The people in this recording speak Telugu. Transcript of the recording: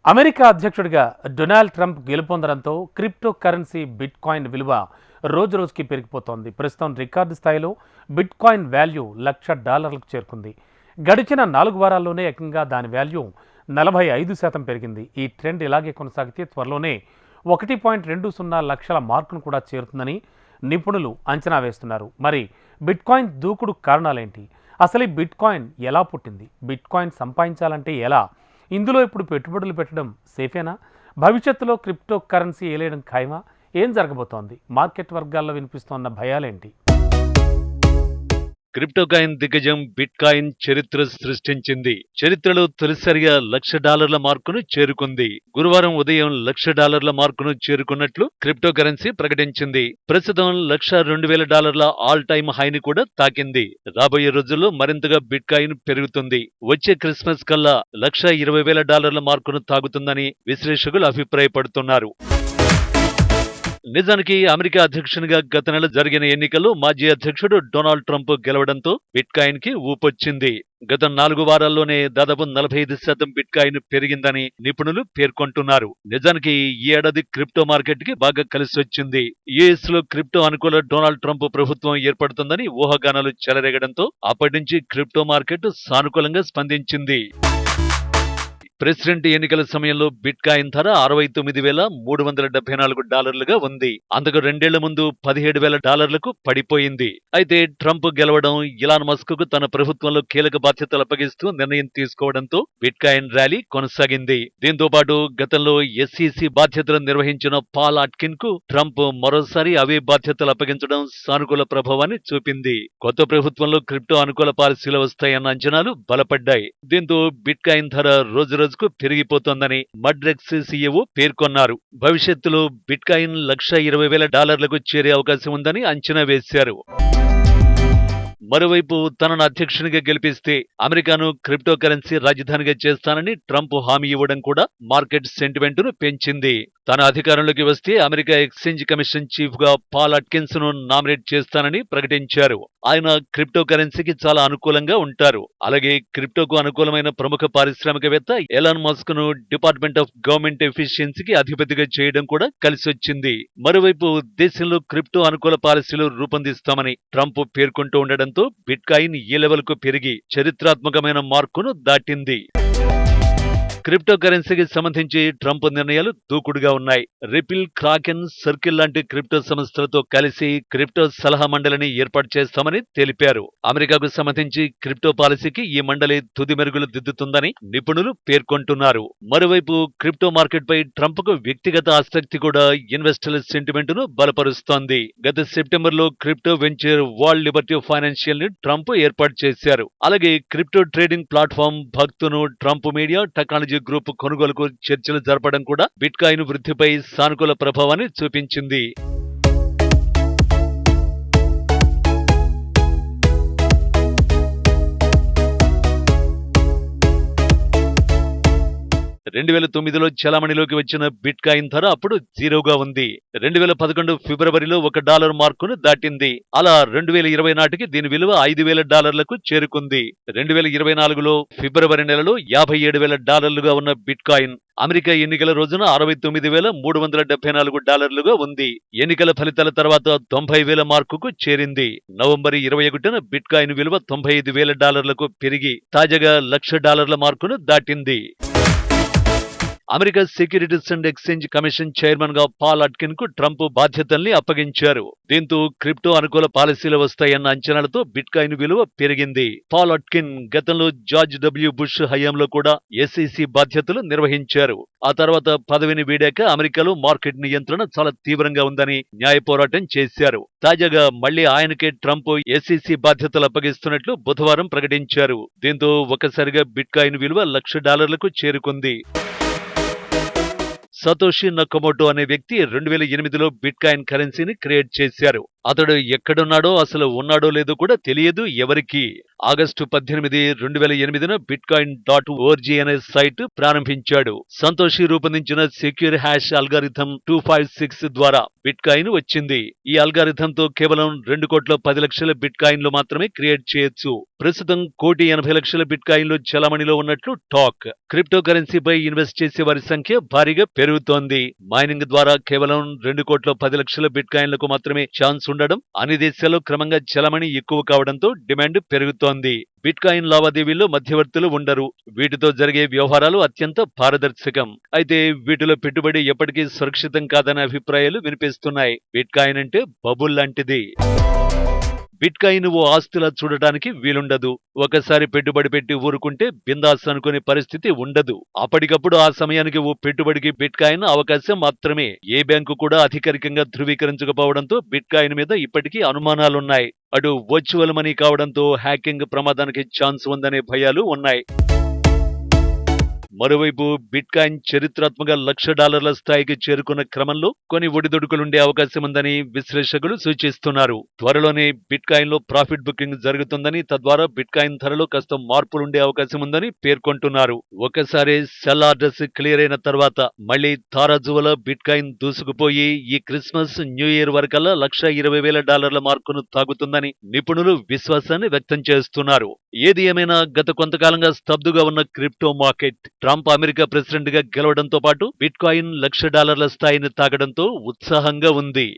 అమెరికా అధ్యక్షుడిగా డొనాల్డ్ ట్రంప్ గెలుపొందడంతో క్రిప్టో కరెన్సీ బిట్ కాయిన్ విలువ రోజురోజుకి పెరిగిపోతోంది. ప్రస్తుతం రికార్డు స్థాయిలో బిట్ కాయిన్ వాల్యూ $1,00,000లకు చేరుకుంది. గడిచిన 4 వారాల్లోనే ఏకంగా దాని వాల్యూ 45% పెరిగింది. ఈ ట్రెండ్ ఇలాగే కొనసాగితే త్వరలోనే 1.20 లక్షల మార్కును కూడా చేరుతుందని నిపుణులు అంచనా వేస్తున్నారు. మరి బిట్ కాయిన్ దూకుడు కారణాలేంటి? అసలు ఈ బిట్ కాయిన్ ఎలా పుట్టింది? బిట్ కాయిన్ సంపాదించాలంటే ఎలా? ఇందులో ఇప్పుడు పెట్టుబడులు పెట్టడం సేఫేనా? భవిష్యత్తులో క్రిప్టో కరెన్సీ ఏలేయడం ఖాయమా? ఏం జరగబోతోంది? మార్కెట్ వర్గాల్లో వినిపిస్తోన్న భయాలేంటి? క్రిప్టో కాయిన్ దిగ్గజం బిట్ కాయిన్ చరిత్ర సృష్టించింది. చరిత్రలో తొలిసారిగా $1,00,000 మార్కును చేరుకుంది. గురువారం ఉదయం $1,00,000 మార్కును చేరుకున్నట్లు క్రిప్టో కరెన్సీ ప్రకటించింది. ప్రస్తుతం $102,000 ఆల్ టైమ్ హైని కూడా తాకింది. రాబోయే రోజుల్లో మరింతగా బిట్ కాయిన్ పెరుగుతుంది. వచ్చే క్రిస్మస్ కల్లా $120,000 మార్కును తాగుతుందని విశ్లేషకులు అభిప్రాయపడుతున్నారు. నిజానికి అమెరికా అధ్యక్షునిగా గత నెల జరిగిన ఎన్నికల్లో మాజీ అధ్యక్షుడు డొనాల్డ్ ట్రంప్ గెలవడంతో బిట్ కాయిన్ కి ఊపొచ్చింది. గత 4 వారాల్లోనే దాదాపు 45% బిట్ కాయిన్ పెరిగిందని నిపుణులు పేర్కొంటున్నారు. నిజానికి ఈ ఏడాది క్రిప్టో మార్కెట్ కి బాగా కలిసొచ్చింది. యుఎస్ లో క్రిప్టో అనుకూల డొనాల్డ్ ట్రంప్ ప్రభుత్వం ఏర్పడుతుందని ఊహాగానాలు చెలరేగడంతో అప్పటి నుంచి క్రిప్టో మార్కెట్ సానుకూలంగా స్పందించింది. ప్రెసిడెంట్ ఎన్నికల సమయంలో బిట్ కాయిన్ ధర $69,374గా ఉంది. అందుకు 2 ఏళ్ల ముందు $17,000లకు పడిపోయింది. అయితే ట్రంప్ గెలవడం, ఇలాన్ మస్క్ కు తన ప్రభుత్వంలో కీలక బాధ్యతలు అప్పగిస్తూ నిర్ణయం తీసుకోవడంతో బిట్ కాయిన్ ర్యాలీ కొనసాగింది. దీంతో పాటు గతంలో ఎస్ఈసి బాధ్యతలు నిర్వహించిన పాల్ అట్కిన్ కు ట్రంప్ మరోసారి అవే బాధ్యతలు అప్పగించడం సానుకూల ప్రభావాన్ని చూపింది. కొత్త ప్రభుత్వంలో క్రిప్టో అనుకూల పాలసీలు వస్తాయన్న అంచనాలు బలపడ్డాయి. దీంతో బిట్ కాయిన్ ధర రోజుకు పెరిగిపోతోందని మడ్రెక్స్ సీఈఓ పేర్కొన్నారు. భవిష్యత్తులో బిట్ కాయిన్ $120,000లకు చేరే అవకాశం ఉందని అంచనా వేశారు. మరోవైపు తనను అధ్యక్షునిగా గెలిపిస్తే అమెరికాను క్రిప్టో కరెన్సీ రాజధానిగా చేస్తానని ట్రంప్ హామీ ఇవ్వడం కూడా మార్కెట్ సెంటిమెంటును పెంచింది. తన అధికారంలోకి వస్తే అమెరికా ఎక్స్చేంజ్ కమిషన్ చీఫ్ గా పాల్ అట్కిన్స్ ను నామినేట్ చేస్తానని ప్రకటించారు. ఆయన క్రిప్టో కరెన్సీకి చాలా అనుకూలంగా ఉంటారు. అలాగే క్రిప్టోకు అనుకూలమైన ప్రముఖ పారిశ్రామికవేత్త ఎలాన్ మస్క్ ను డిపార్ట్మెంట్ ఆఫ్ గవర్నమెంట్ ఎఫిషియన్సీకి అధిపతిగా చేయడం కూడా కలిసొచ్చింది. మరోవైపు దేశంలో క్రిప్టో అనుకూల పాలసీలు రూపొందిస్తామని ట్రంప్ పేర్కొంటూ ఉండడంతో బిట్ కాయిన్ ఈ లెవెల్ కు పెరిగి చరిత్రాత్మకమైన మార్కును దాటింది. క్రిప్టో కరెన్సీకి సంబంధించి ట్రంప్ నిర్ణయాలు దూకుడుగా ఉన్నాయి. రిపిల్, క్రాకెన్, సర్కిల్ లాంటి క్రిప్టో సంస్థలతో కలిసి క్రిప్టో సలహా మండలిని ఏర్పాటు చేస్తామని తెలిపారు. అమెరికాకు సంబంధించి క్రిప్టో పాలసీకి ఈ మండలి తుది మెరుగులు దిద్దుతుందని నిపుణులు పేర్కొంటున్నారు. మరోవైపు క్రిప్టో మార్కెట్ పై ట్రంప్ కు వ్యక్తిగత ఆసక్తి కూడా ఇన్వెస్టర్ల సెంటిమెంట్ ను బలపరుస్తోంది. గత సెప్టెంబర్లో crypto venture World Liberty Financial ని ట్రంప్ ఏర్పాటు చేశారు. అలాగే క్రిప్టో ట్రేడింగ్ ప్లాట్ఫామ్ భక్తును ట్రంప్ మీడియా టెక్నాలజీ గ్రూప్ కొనుగోలుకు చర్చలు జరపడం కూడా బిట్ కాయిన్ వృద్ధిపై సానుకూల ప్రభావాన్ని చూపించింది. $2009లో చలామణిలోకి వచ్చిన బిట్ కాయిన్ ధర అప్పుడు 0గా ఉంది. 2011 ఫిబ్రవరిలో $1 మార్కును దాటింది. అలా 2020 నాటికి దీని విలువ $5,000లకు చేరుకుంది. 2024లో ఫిబ్రవరి నెలలో $57,000గా ఉన్న బిట్ కాయిన్ అమెరికా ఎన్నికల రోజున $69,374గా ఉంది. ఎన్నికల ఫలితాల తర్వాత 90,000 మార్కుకు చేరింది. నవంబర్ 21న బిట్ కాయిన్ విలువ $95,000లకు పెరిగి తాజాగా $1,00,000 మార్కును దాటింది. America securities and exchange commission chairman గా పాల్ అట్కిన్ కు ట్రంప్ బాధ్యతల్ని అప్పగించారు. దీంతో క్రిప్టో అనుకూల పాలసీలు వస్తాయన్న అంచనాలతో బిట్ కాయిన్ విలువ పెరిగింది. పాల్ అట్కిన్ గతంలో జార్జ్ డబ్ల్యూ బుష్ హయాంలో కూడా ఎస్ఈసి బాధ్యతలు నిర్వహించారు. ఆ తర్వాత పదవిని వీడాక అమెరికాలో మార్కెట్ నియంత్రణ చాలా తీవ్రంగా ఉందని న్యాయ పోరాటం చేశారు. తాజాగా మళ్లీ ఆయనకే ట్రంప్ ఎస్ఈసి బాధ్యతలు అప్పగిస్తున్నట్లు బుధవారం ప్రకటించారు. దీంతో ఒక్కసారిగా బిట్ కాయిన్ విలువ $1,00,000లకు చేరుకుంది. సతోషి నకమోటో అనే వ్యక్తి 2008లో బిట్ కాయిన్ కరెన్సీని క్రియేట్ చేశారు. అతడు ఎక్కడున్నాడో అసలు ఉన్నాడో లేదో కూడా తెలియదు ఎవరికి. ఆగస్టు 18, 2008న bitcoin.org అనే సైట్ ప్రారంభించాడు. సంతోషి రూపొందించిన సెక్యూర్ హ్యాష్ అల్గారిథం 256 ద్వారా బిట్కాయిన్ వచ్చింది. ఈ అల్గారిథంతో కేవలం 2,10,00,000 బిట్కాయిన్లు మాత్రమే క్రియేట్ చేయొచ్చు. ప్రస్తుతం 1,80,00,000 బిట్కాయిన్లు చలామణిలో ఉన్నట్లు టాక్. క్రిప్టో కరెన్సీపై ఇన్వెస్ట్ చేసే వారి సంఖ్య భారీగా పెరుగుతోంది. మైనింగ్ ద్వారా కేవలం 2,10,00,000 బిట్కాయిన్లకు మాత్రమే ఛాన్స్ ఉండడం, అన్ని దేశాల్లో క్రమంగా చలామణి ఎక్కువ కావడంతో డిమాండ్ పెరుగుతోంది. బిట్కాయిన్ లావాదేవీల్లో మధ్యవర్తులు ఉండరు. వీటితో జరిగే వ్యవహారాలు అత్యంత పారదర్శకం. అయితే వీటిలో పెట్టుబడి ఎప్పటికీ సురక్షితం కాదనే అభిప్రాయాలు వినిపిస్తున్నాయి. బిట్కాయిన్ అంటే బబుల్ లాంటిది. బిట్కాయిన్ ఓ ఆస్తిలా చూడటానికి వీలుండదు. ఒకసారి పెట్టుబడి పెట్టి ఊరుకుంటే బిందాస్ అనుకునే పరిస్థితి ఉండదు. అప్పటికప్పుడు ఆ సమయానికి ఓ పెట్టుబడికి బిట్కాయిన్ అవకాశం మాత్రమే. ఏ బ్యాంకు కూడా అధికారికంగా ధృవీకరించకపోవడంతో బిట్కాయిన్ మీద ఇప్పటికీ అనుమానాలున్నాయి. అటు వర్చువల్ మనీ కావడంతో హ్యాకింగ్ ప్రమాదానికి ఛాన్స్ ఉందనే భయాలు ఉన్నాయి. మరోవైపు బిట్కాయిన్ చరిత్రాత్మక $1,00,000 స్థాయికి చేరుకున్న క్రమంలో కొన్ని ఒడిదుడుకులుండే అవకాశం ఉందని విశ్లేషకులు సూచిస్తున్నారు. త్వరలోనే బిట్కాయిన్ లో ప్రాఫిట్ బుకింగ్ జరుగుతుందని, తద్వారా బిట్కాయిన్ ధరలో కాస్త మార్పులుండే అవకాశం ఉందని పేర్కొంటున్నారు. ఒకసారి సెల్ ఆర్డర్స్ క్లియర్ అయిన తర్వాత మళ్లీ తారాజువల బిట్కాయిన్ దూసుకుపోయి ఈ క్రిస్మస్, న్యూ ఇయర్ వరకల్లా $1,20,000 మార్కును తాగుతుందని నిపుణులు విశ్వాసాన్ని వ్యక్తం చేస్తున్నారు. ఏది ఏమైనా గత కొంతకాలంగా స్తబ్దుగా ఉన్న crypto market Trump America president గా గెలవడంతో పాటు బిట్కాయిన్ $1,00,000 స్థాయిని తాకడంతో ఉత్సాహంగా ఉంది.